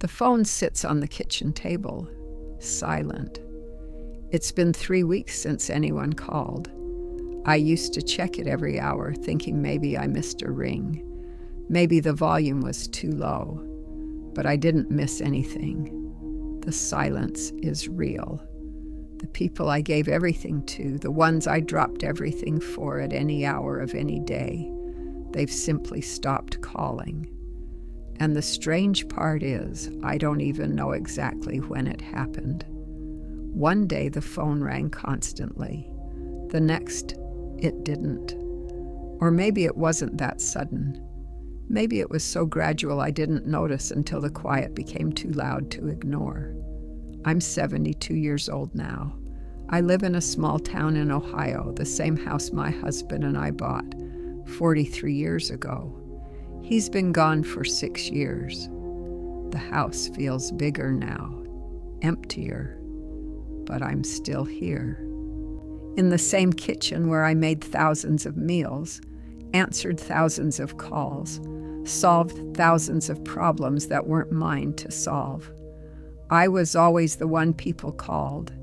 The phone sits on the kitchen table, silent. It's been 3 weeks since anyone called. I used to check it every hour, thinking maybe I missed a ring. Maybe the volume was too low, but I didn't miss anything. The silence is real. The people I gave everything to, the ones I dropped everything for at any hour of any day, they've simply stopped calling. And the strange part is, I don't even know exactly when it happened. One day the phone rang constantly. The next, it didn't. Or maybe it wasn't that sudden. Maybe it was so gradual I didn't notice until the quiet became too loud to ignore. I'm 72 years old now. I live in a small town in Ohio, the same house my husband and I bought 43 years ago. He's been gone for 6 years. The house feels bigger now, emptier, but I'm still here. In the same kitchen where I made thousands of meals, answered thousands of calls, solved thousands of problems that weren't mine to solve. I was always the one people called.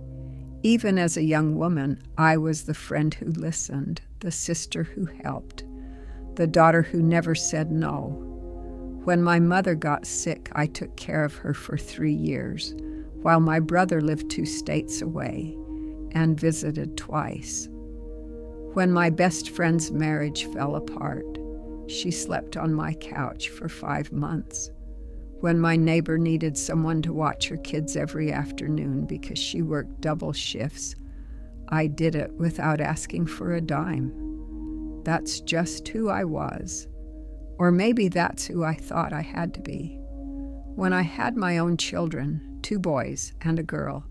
Even as a young woman, I was the friend who listened, the sister who helped, the daughter who never said no. When my mother got sick, I took care of her for 3 years, while my brother lived 2 states away and visited twice. When my best friend's marriage fell apart, she slept on my couch for 5 months. When my neighbor needed someone to watch her kids every afternoon because she worked double shifts, I did it without asking for a dime. That's just who I was. Or maybe that's who I thought I had to be. When I had my own children, 2 boys and a girl,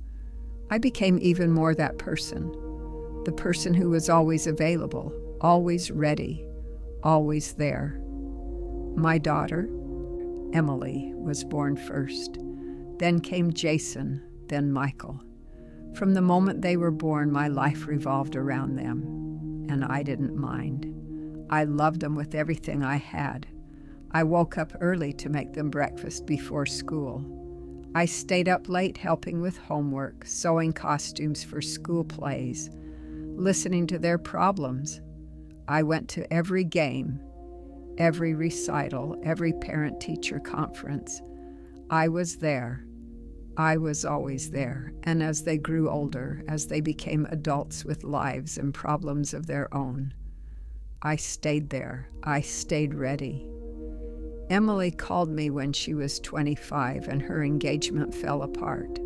I became even more that person. The person who was always available, always ready, always there. My daughter, Emily, was born first. Then came Jason, then Michael. From the moment they were born, my life revolved around them, and I didn't mind. I loved them with everything I had. I woke up early to make them breakfast before school. I stayed up late helping with homework, sewing costumes for school plays, listening to their problems. I went to every game, every recital, every parent-teacher conference. I was there. I was always there. And as they grew older, as they became adults with lives and problems of their own, I stayed there. I stayed ready. Emily called me when she was 25 and her engagement fell apart.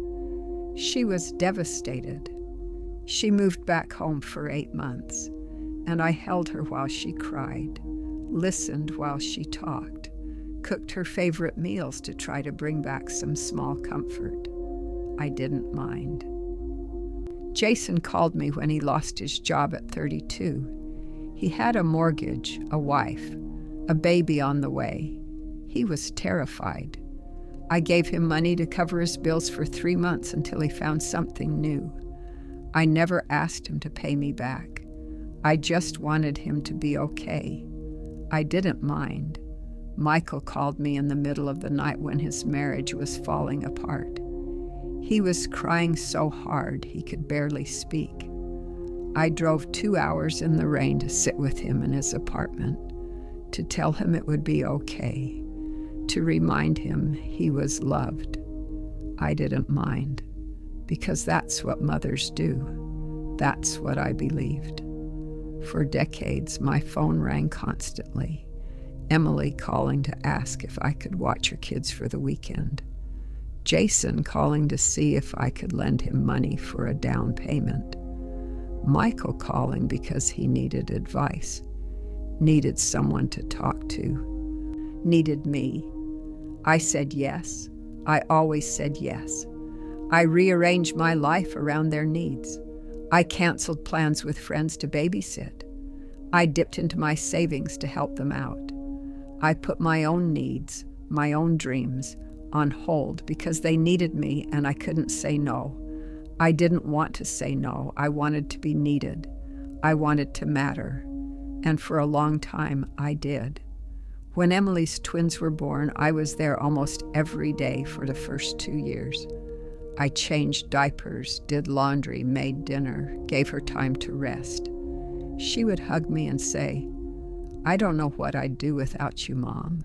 She was devastated. She moved back home for 8 months, and I held her while she cried, listened while she talked, cooked her favorite meals to try to bring back some small comfort. I didn't mind. Jason called me when he lost his job at 32. He had a mortgage, a wife, a baby on the way. He was terrified. I gave him money to cover his bills for 3 months until he found something new. I never asked him to pay me back. I just wanted him to be okay. I didn't mind. Michael called me in the middle of the night when his marriage was falling apart. He was crying so hard he could barely speak. I drove 2 hours in the rain to sit with him in his apartment, to tell him it would be okay, to remind him he was loved. I didn't mind, because that's what mothers do. That's what I believed. For decades, my phone rang constantly. Emily calling to ask if I could watch her kids for the weekend. Jason calling to see if I could lend him money for a down payment. Michael calling because he needed advice, needed someone to talk to, needed me. I said yes. I always said yes. I rearranged my life around their needs. I canceled plans with friends to babysit. I dipped into my savings to help them out. I put my own needs, my own dreams, on hold because they needed me and I couldn't say no. I didn't want to say no. I wanted to be needed. I wanted to matter. And for a long time, I did. When Emily's twins were born, I was there almost every day for the first 2 years. I changed diapers, did laundry, made dinner, gave her time to rest. She would hug me and say, "I don't know what I'd do without you, Mom."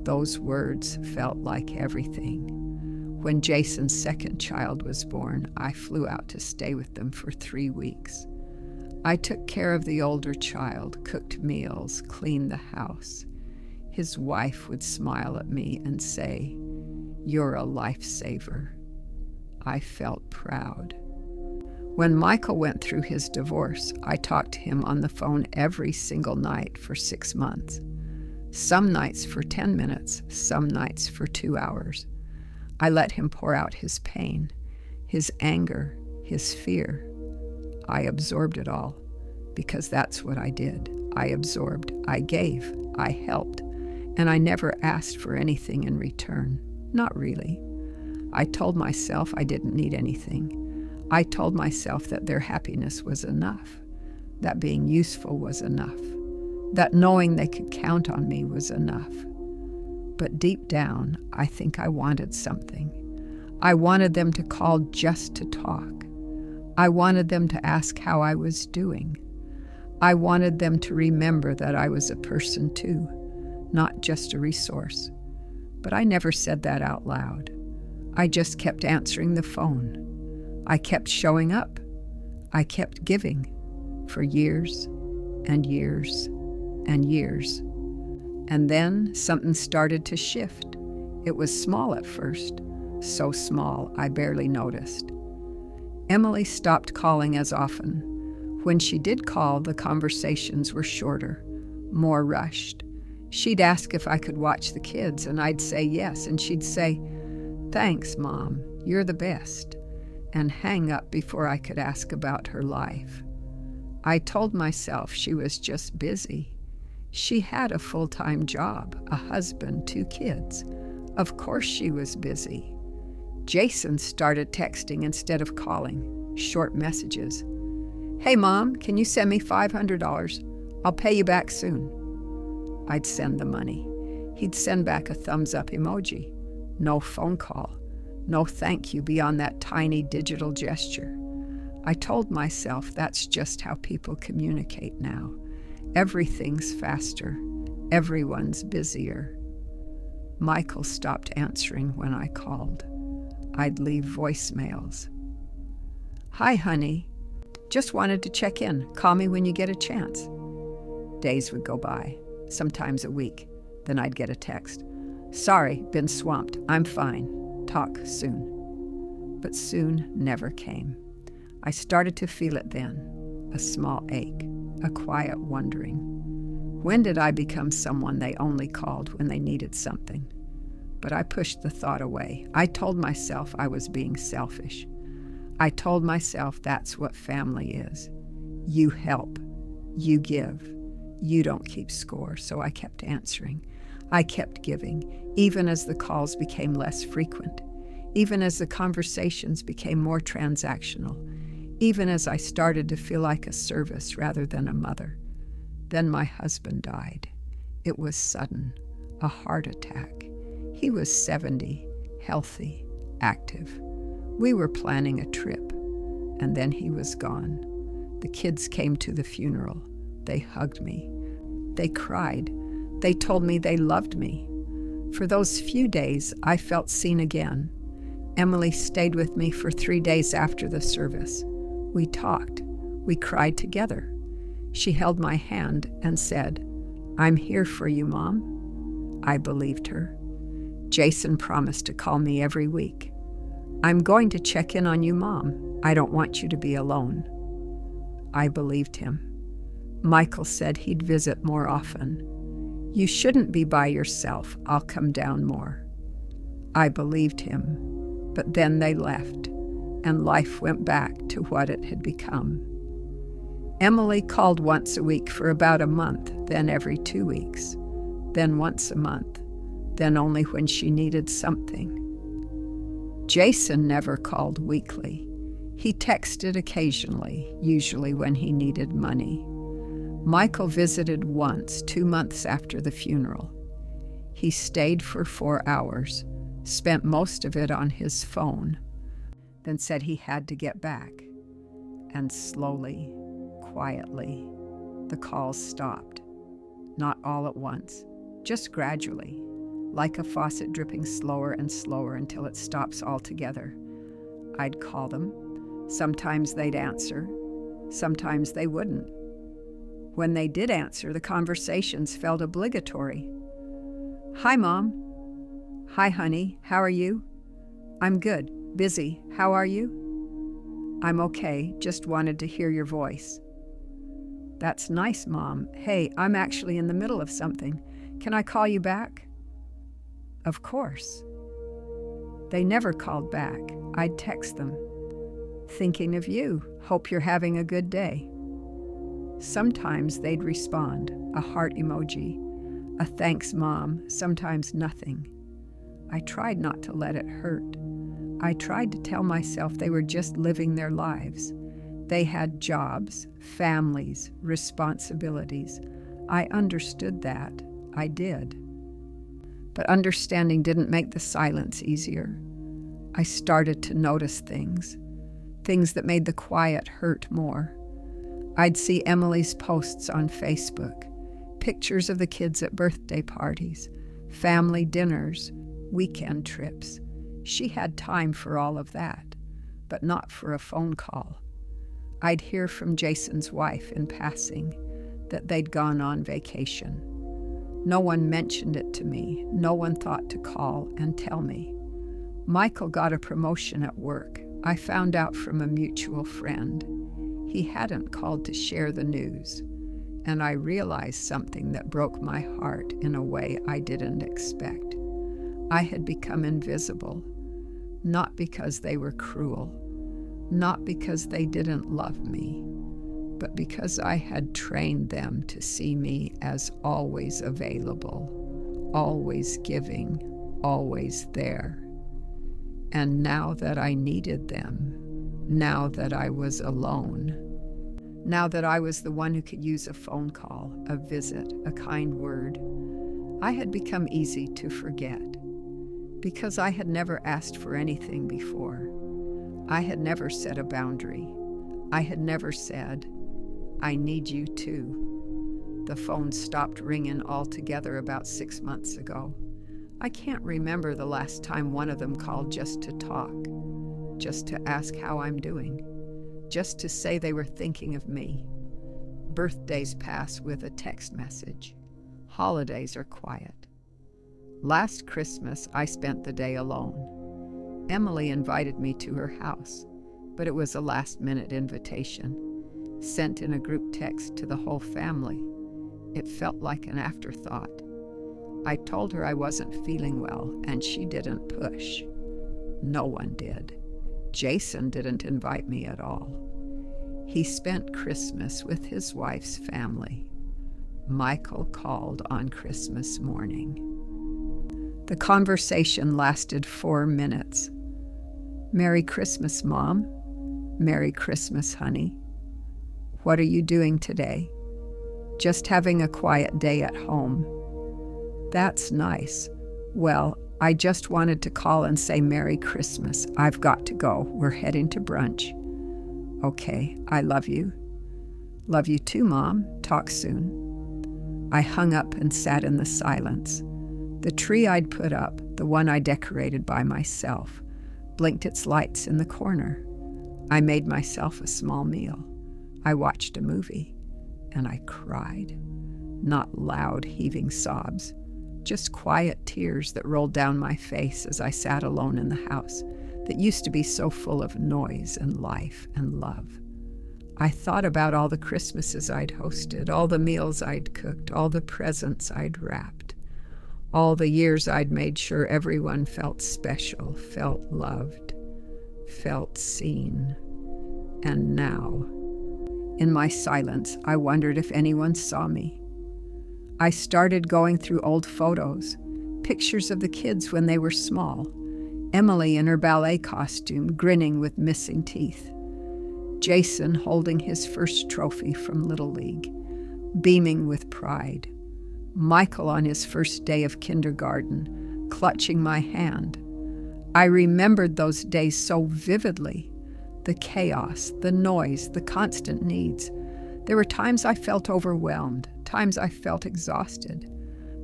Those words felt like everything. When Jason's second child was born, I flew out to stay with them for 3 weeks. I took care of the older child, cooked meals, cleaned the house. His wife would smile at me and say, "You're a lifesaver." I felt proud. When Michael went through his divorce, I talked to him on the phone every single night for 6 months. Some nights for 10 minutes, some nights for 2 hours. I let him pour out his pain, his anger, his fear. I absorbed it all, because that's what I did. I absorbed, I gave, I helped, and I never asked for anything in return. Not really. I told myself I didn't need anything. I told myself that their happiness was enough, that being useful was enough, that knowing they could count on me was enough. But deep down, I think I wanted something. I wanted them to call just to talk. I wanted them to ask how I was doing. I wanted them to remember that I was a person too, not just a resource. But I never said that out loud. I just kept answering the phone. I kept showing up. I kept giving for years and years and years. And then something started to shift. It was small at first, so small I barely noticed. Emily stopped calling as often. When she did call, the conversations were shorter, more rushed. She'd ask if I could watch the kids, and I'd say yes, and she'd say, "Thanks, Mom, you're the best," and hang up before I could ask about her life. I told myself she was just busy. She had a full-time job, a husband, 2 kids. Of course she was busy. Jason started texting instead of calling, short messages. "Hey, Mom, can you send me $500? I'll pay you back soon." I'd send the money. He'd send back a thumbs-up emoji. No phone call. No thank you beyond that tiny digital gesture. I told myself that's just how people communicate now. Everything's faster. Everyone's busier. Michael stopped answering when I called. I'd leave voicemails. "Hi, honey. Just wanted to check in. Call me when you get a chance." Days would go by, sometimes a week. Then I'd get a text. "Sorry, been swamped. I'm fine. Talk soon." But soon never came. I started to feel it then, a small ache, a quiet wondering. When did I become someone they only called when they needed something? But I pushed the thought away. I told myself I was being selfish. I told myself that's what family is. You help. You give. You don't keep score. So I kept answering. I kept giving, even as the calls became less frequent, even as the conversations became more transactional, even as I started to feel like a service rather than a mother. Then my husband died. It was sudden, a heart attack. He was 70, healthy, active. We were planning a trip, and then he was gone. The kids came to the funeral. They hugged me. They cried. They told me they loved me. For those few days, I felt seen again. Emily stayed with me for 3 days after the service. We talked. We cried together. She held my hand and said, "I'm here for you, Mom." I believed her. Jason promised to call me every week. "I'm going to check in on you, Mom. I don't want you to be alone." I believed him. Michael said he'd visit more often. "You shouldn't be by yourself. I'll come down more." I believed him, but then they left, and life went back to what it had become. Emily called once a week for about a month, then every 2 weeks, then once a month, then only when she needed something. Jason never called weekly. He texted occasionally, usually when he needed money. Michael visited once, 2 months after the funeral. He stayed for 4 hours, spent most of it on his phone, then said he had to get back. And slowly, quietly, the calls stopped. Not all at once, just gradually, like a faucet dripping slower and slower until it stops altogether. I'd call them. Sometimes they'd answer. Sometimes they wouldn't. When they did answer, the conversations felt obligatory. "Hi, Mom." "Hi, honey. How are you?" "I'm good. Busy. How are you?" "I'm okay. Just wanted to hear your voice." "That's nice, Mom. Hey, I'm actually in the middle of something. Can I call you back?" Of course. They never called back. I'd text them. "Thinking of you. Hope you're having a good day." Sometimes they'd respond, a heart emoji, a thanks, Mom, sometimes nothing. I tried not to let it hurt. I tried to tell myself they were just living their lives. They had jobs, families, responsibilities. I understood that. I did. But understanding didn't make the silence easier. I started to notice things that made the quiet hurt more. I'd see Emily's posts on Facebook, pictures of the kids at birthday parties, family dinners, weekend trips. She had time for all of that, but not for a phone call. I'd hear from Jason's wife in passing that they'd gone on vacation. No one mentioned it to me. No one thought to call and tell me. Michael got a promotion at work. I found out from a mutual friend. He hadn't called to share the news, and I realized something that broke my heart in a way I didn't expect. I had become invisible, not because they were cruel, not because they didn't love me, but because I had trained them to see me as always available, always giving, always there. And now that I needed them, now that I was alone, now that I was the one who could use a phone call, a visit, a kind word, I had become easy to forget. Because I had never asked for anything before. I had never set a boundary. I had never said, "I need you too." The phone stopped ringing altogether about 6 months ago. I can't remember the last time one of them called just to talk, just to ask how I'm doing, just to say they were thinking of me. Birthdays pass with a text message. Holidays are quiet. Last Christmas, I spent the day alone. Emily invited me to her house, but it was a last-minute invitation, sent in a group text to the whole family. It felt like an afterthought. I told her I wasn't feeling well, and she didn't push. No one did. Jason didn't invite me at all. He spent Christmas with his wife's family. Michael called on Christmas morning. The conversation lasted 4 minutes. "Merry Christmas, Mom." "Merry Christmas, honey." "What are you doing today?" "Just having a quiet day at home." "That's nice. Well, I just wanted to call and say Merry Christmas. I've got to go. We're heading to brunch." "Okay, I love you." "Love you too, Mom. Talk soon." I hung up and sat in the silence. The tree I'd put up, the one I decorated by myself, blinked its lights in the corner. I made myself a small meal. I watched a movie, and I cried. Not loud, heaving sobs, just quiet tears that rolled down my face as I sat alone in the house that used to be so full of noise and life and love. I thought about all the Christmases I'd hosted, all the meals I'd cooked, all the presents I'd wrapped, all the years I'd made sure everyone felt special, felt loved, felt seen. And now, in my silence, I wondered if anyone saw me. I started going through old photos, pictures of the kids when they were small, Emily in her ballet costume, grinning with missing teeth, Jason holding his first trophy from Little League, beaming with pride. Michael on his first day of kindergarten, clutching my hand. I remembered those days so vividly. The chaos, the noise, the constant needs. There were times I felt overwhelmed, times I felt exhausted,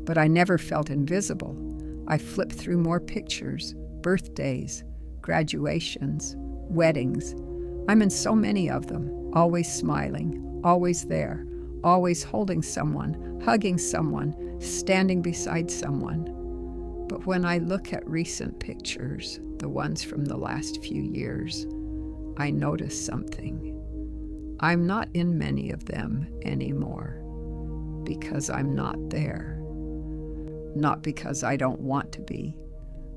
but I never felt invisible. I flipped through more pictures, birthdays, graduations, weddings. I'm in so many of them, always smiling, always there, always holding someone, hugging someone, standing beside someone. But when I look at recent pictures, the ones from the last few years, I notice something. I'm not in many of them anymore because I'm not there. Not because I don't want to be,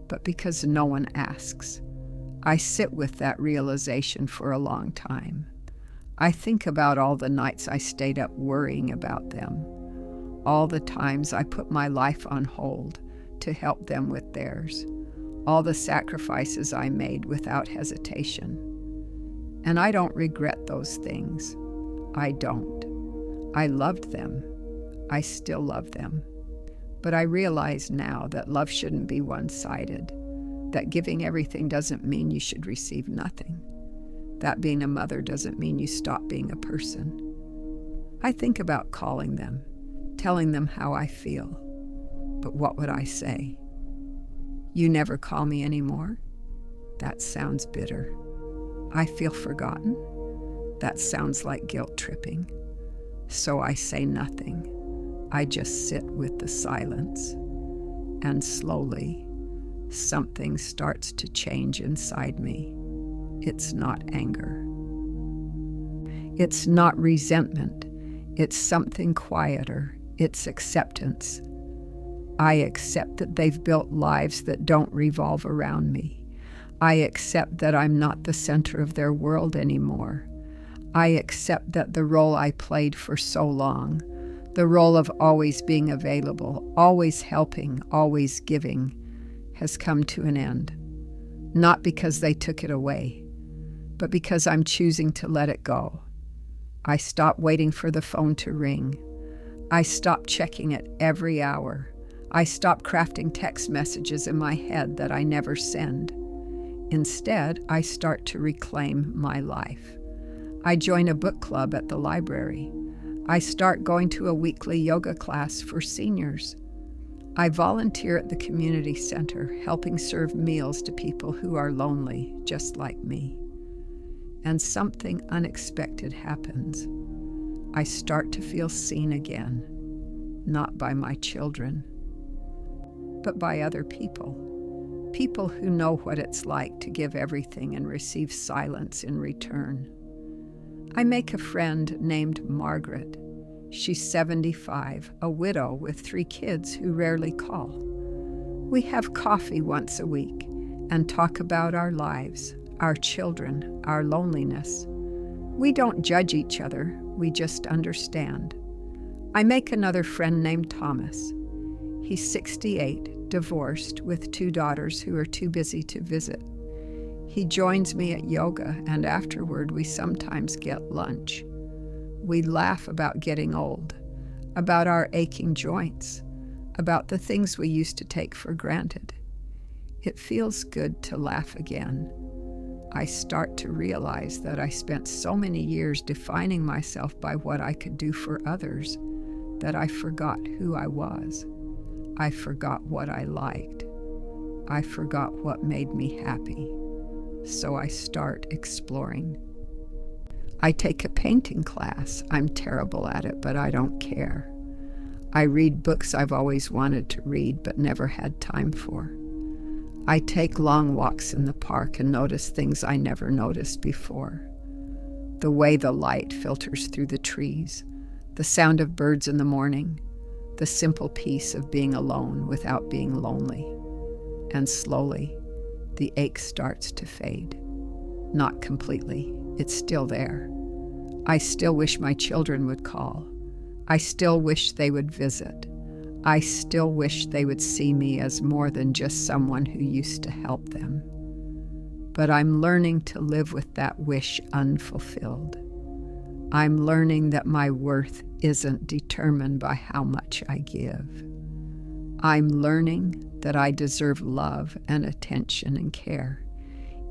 but because no one asks. I sit with that realization for a long time. I think about all the nights I stayed up worrying about them, all the times I put my life on hold to help them with theirs, all the sacrifices I made without hesitation. And I don't regret those things. I don't. I loved them. I still love them. But I realize now that love shouldn't be one-sided, that giving everything doesn't mean you should receive nothing. That being a mother doesn't mean you stop being a person. I think about calling them, telling them how I feel. But what would I say? You never call me anymore? That sounds bitter. I feel forgotten? That sounds like guilt tripping. So I say nothing. I just sit with the silence. And slowly, something starts to change inside me. It's not anger. It's not resentment. It's something quieter. It's acceptance. I accept that they've built lives that don't revolve around me. I accept that I'm not the center of their world anymore. I accept that the role I played for so long, the role of always being available, always helping, always giving, has come to an end. Not because they took it away, but because I'm choosing to let it go. I stop waiting for the phone to ring. I stop checking it every hour. I stop crafting text messages in my head that I never send. Instead, I start to reclaim my life. I join a book club at the library. I start going to a weekly yoga class for seniors. I volunteer at the community center, helping serve meals to people who are lonely, just like me. And something unexpected happens. I start to feel seen again, not by my children, but by other people. People who know what it's like to give everything and receive silence in return. I make a friend named Margaret. She's 75, a widow with 3 kids who rarely call. We have coffee once a week and talk about our lives, our children, our loneliness. We don't judge each other, we just understand. I make another friend named Thomas. He's 68, divorced, with 2 daughters who are too busy to visit. He joins me at yoga, and afterward we sometimes get lunch. We laugh about getting old, about our aching joints, about the things we used to take for granted. It feels good to laugh again. I start to realize that I spent so many years defining myself by what I could do for others that I forgot who I was. I forgot what I liked. I forgot what made me happy. So I start exploring. I take a painting class. I'm terrible at it, but I don't care. I read books I've always wanted to read but never had time for. I take long walks in the park and notice things I never noticed before. The way the light filters through the trees, the sound of birds in the morning, the simple peace of being alone without being lonely. And slowly, the ache starts to fade. Not completely, it's still there. I still wish my children would call. I still wish they would visit. I still wish they would see me as more than just someone who used to help them. But I'm learning to live with that wish unfulfilled. I'm learning that my worth isn't determined by how much I give. I'm learning that I deserve love and attention and care,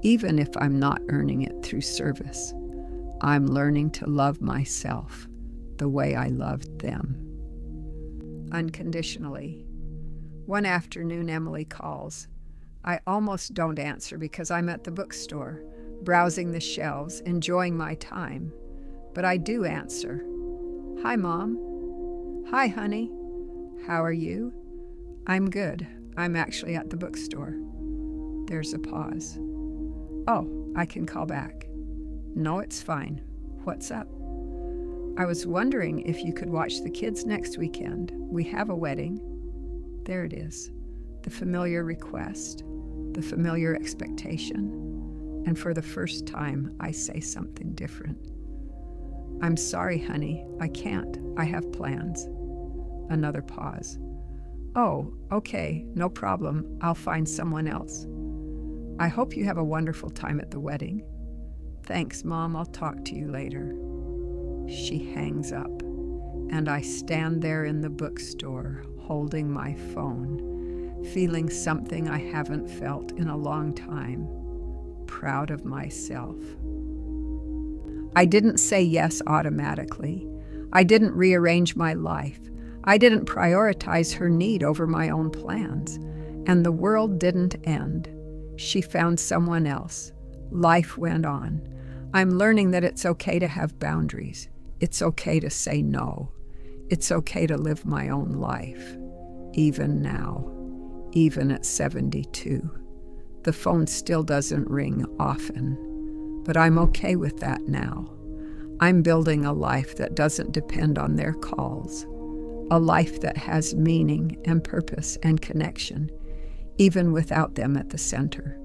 even if I'm not earning it through service. I'm learning to love myself the way I loved them. Unconditionally. One afternoon, Emily calls. I almost don't answer because I'm at the bookstore, browsing the shelves, enjoying my time. But I do answer. Hi, Mom. Hi, honey. How are you? I'm good. I'm actually at the bookstore. There's a pause. Oh, I can call back. No, it's fine. What's up? I was wondering if you could watch the kids next weekend. We have a wedding. There it is. The familiar request, the familiar expectation. And for the first time, I say something different. I'm sorry, honey. I can't. I have plans. Another pause. Oh, okay. No problem. I'll find someone else. I hope you have a wonderful time at the wedding. Thanks, Mom. I'll talk to you later. She hangs up, and I stand there in the bookstore, holding my phone, feeling something I haven't felt in a long time, proud of myself. I didn't say yes automatically. I didn't rearrange my life. I didn't prioritize her need over my own plans. And the world didn't end. She found someone else. Life went on. I'm learning that it's okay to have boundaries. It's okay to say no. It's okay to live my own life, even now, even at 72. The phone still doesn't ring often, but I'm okay with that now. I'm building a life that doesn't depend on their calls, a life that has meaning and purpose and connection, even without them at the center.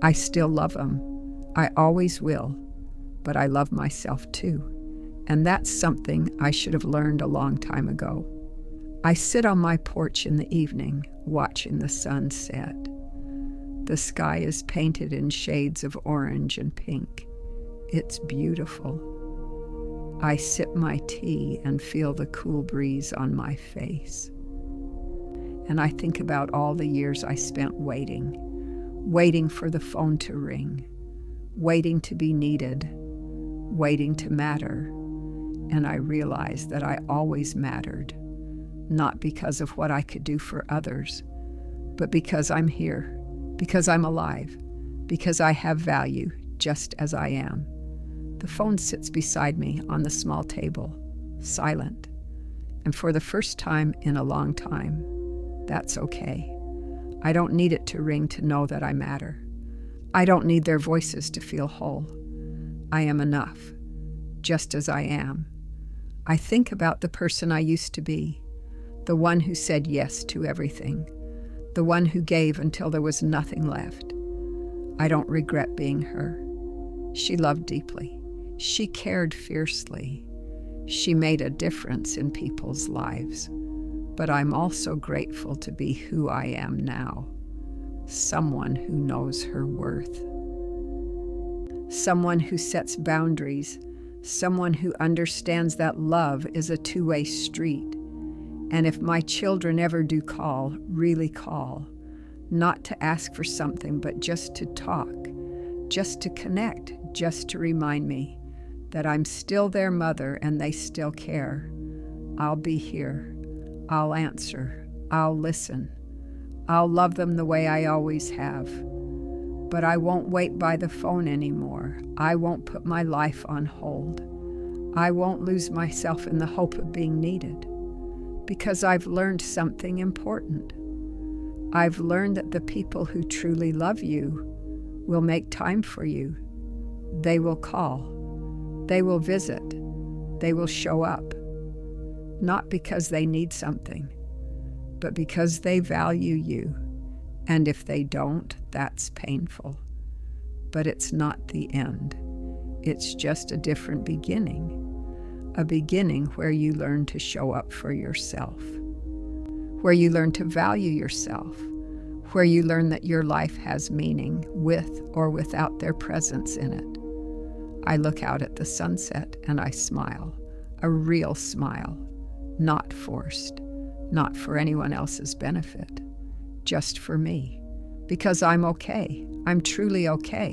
I still love them. I always will, but I love myself too. And that's something I should have learned a long time ago. I sit on my porch in the evening, watching the sun set. The sky is painted in shades of orange and pink. It's beautiful. I sip my tea and feel the cool breeze on my face. And I think about all the years I spent waiting for the phone to ring, waiting to be needed, waiting to matter. And I realized that I always mattered, not because of what I could do for others, but because I'm here, because I'm alive, because I have value just as I am. The phone sits beside me on the small table, silent, and for the first time in a long time, that's okay. I don't need it to ring to know that I matter. I don't need their voices to feel whole. I am enough, just as I am. I think about the person I used to be, the one who said yes to everything, the one who gave until there was nothing left. I don't regret being her. She loved deeply. She cared fiercely. She made a difference in people's lives. But I'm also grateful to be who I am now, someone who knows her worth. Someone who sets boundaries, someone who understands that love is a two-way street. And if my children ever do call, really call, not to ask for something, but just to talk, just to connect, just to remind me that I'm still their mother and they still care, I'll be here. I'll answer. I'll listen. I'll love them the way I always have. But I won't wait by the phone anymore. I won't put my life on hold. I won't lose myself in the hope of being needed. Because I've learned something important. I've learned that the people who truly love you will make time for you. They will call. They will visit. They will show up. Not because they need something, but because they value you. And if they don't, that's painful. But it's not the end. It's just a different beginning. A beginning where you learn to show up for yourself. Where you learn to value yourself. Where you learn that your life has meaning with or without their presence in it. I look out at the sunset and I smile. A real smile, not forced, not for anyone else's benefit, just for me. Because I'm okay. I'm truly okay.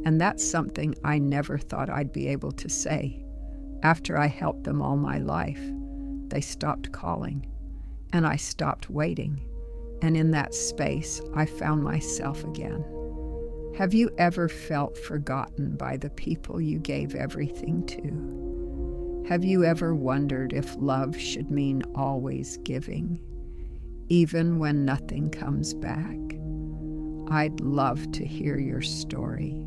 And that's something I never thought I'd be able to say. After I helped them all my life, they stopped calling, and I stopped waiting. And in that space, I found myself again. Have you ever felt forgotten by the people you gave everything to? Have you ever wondered if love should mean always giving, even when nothing comes back? I'd love to hear your story.